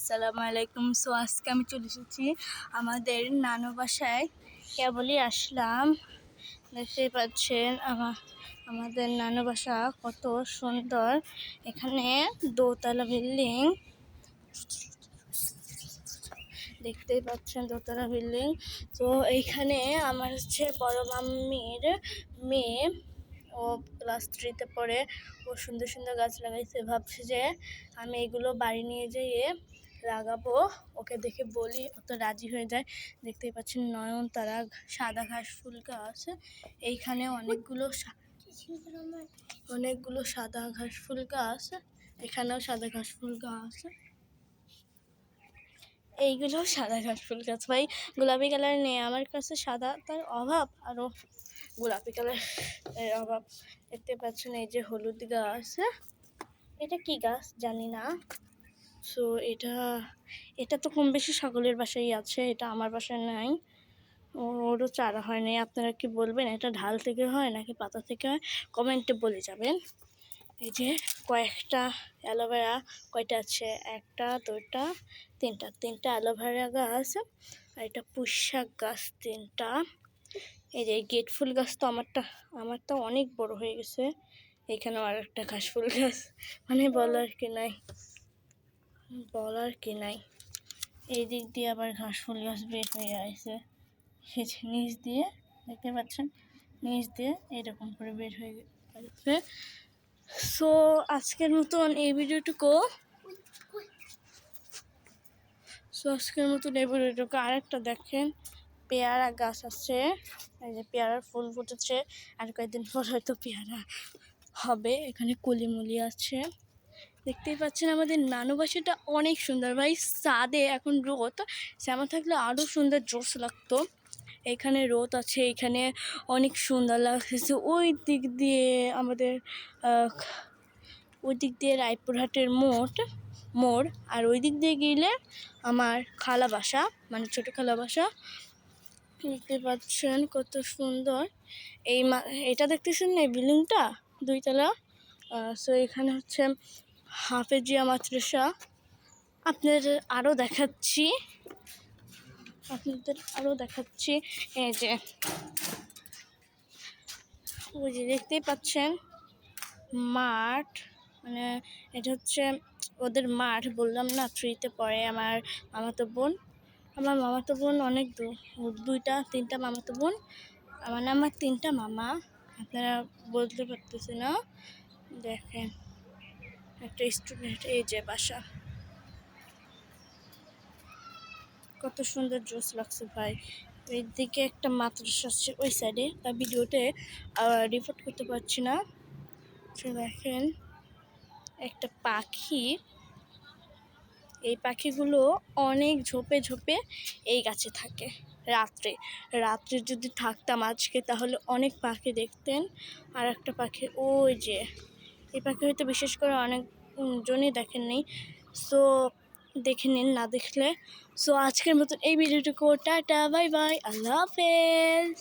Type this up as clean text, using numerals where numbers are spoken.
আসসালামু আলাইকুম। সো আজকে আমি চলে এসেছি আমাদের নানু বাসায়। কেবলই আসলাম, দেখতেই পাচ্ছেন আমাদের নানু বাসা কত সুন্দর। এখানে দোতলা বিল্ডিং, দেখতেই পাচ্ছেন দোতলা বিল্ডিং। তো এইখানে আমার হচ্ছে বড় মাম্মির মেয়ে, ও ক্লাস 3-তে পড়ে। ও সুন্দর সুন্দর গাছ লাগাইছে, ভাবছি যে আমি এগুলো বাড়ি নিয়ে যেয়ে লাগাবো। ওকে দেখে বলি, ও তো রাজি হয়ে যায়। দেখতেই পাচ্ছেন নয়নতারা, সাদা ঘাস ফুল গাছ। এইখানে অনেকগুলো সাদা ঘাস ফুল গাছ, এখানেও সাদা ঘাস ফুল গাছ, এইগুলো সাদা ঘাস ফুল গাছ। ভাই গোলাপি কালার নেই আমার কাছে, সাদা তার অভাব, আরও গোলাপি কালারের অভাব। দেখতে পাচ্ছেন এই যে হলুদ গাছ, এটা কি গাছ জানি না। সো এটা তো কম বেশি সকলের বাসায় আছে, এটা আমার বাসায় নাই। ওরও চারা হয় নাই। আপনারা কি বলবেন এটা ঢাল থেকে হয় নাকি পাতা থেকে হয়? কমেন্টে বলে যাবেন। এই যে কয়েকটা অ্যালোভেরা, কয়টা আছে, 1, 2, 3টা অ্যালোভেরা গাছ, আর এটা পুঁই শাক গাছ 3টা। এই যে গেট ফুল গাছ তো আমারটা অনেক বড় হয়ে গেছে। এখানেও আর একটা ঘাস ফুল গাছ, মানে বলার কি নাই। এই দিক দিয়ে আবার ঘাস ফুল গাছ বের হয়ে আসছে, নিচ দিয়ে দেখতে পাচ্ছেন, নিচ দিয়ে এরকম করে বের হয়ে গেছে। সো আজকের মতন এই ভিডিওটুকু আরেকটা দেখেন, পেয়ারা গাছ আছে। এই যে পেয়ারার ফুল ফুটেছে, আর কয়েকদিন পর হয়তো পেয়ারা হবে। এখানে কলিমুলি আছে, দেখতেই পাচ্ছেন। আমাদের নানু বাসাটা অনেক সুন্দর ভাই। ছাদে এখন রোদ, শ্যামা থাকলে আরও সুন্দর জোশ লাগতো। এখানে রোদ আছে, এখানে অনেক সুন্দর লাগতেছে। ওই দিক দিয়ে রায়পুরহাটের মোড়, আর ওই দিক দিয়ে গেলে আমার খালা বাসা, মানে ছোটো খালা বাসা। দেখতে পাচ্ছেন কত সুন্দর। এটা দেখতেছেন না, এই বিল্ডিংটা 2তলা। সো এখানে হচ্ছে হাফেজিয়া মাদ্রাসা। আপনাদের আরও দেখাচ্ছি। এই যে ওই যে দেখতেই পাচ্ছেন মাঠ, মানে এটা হচ্ছে ওদের মাঠ। বললাম না 3তে পড়ে আমার মামাতো বোন। অনেক 2-3টা মামাতো বোন। আমার 3টা মামা, আপনারা বলতে পারতেছি না। দেখেন একটা স্টুডেন্ট, এই যে বাসা, কত সুন্দর জোস লাগছে ভাই। এইদিকে একটা মাদ্রাসা আছে ওই সাইডে, তার ভিডিওতে রিপোর্ট করতে পারছি না। দেখেন একটা পাখি, এই পাখিগুলো অনেক ঝোপে এই গাছে থাকে। রাত্রে যদি থাকতাম আজকে, তাহলে অনেক পাখি দেখতেন। আর একটা পাখি, ওই যে এই পাখি হয়তো বিশেষ করে অনেক জনই দেখেননি। সো দেখে নিন না দেখলে। সো আজকের মতন এই ভিডিওটুকু, টাটা, বাই বাই, আল্লাহ হাফেজ।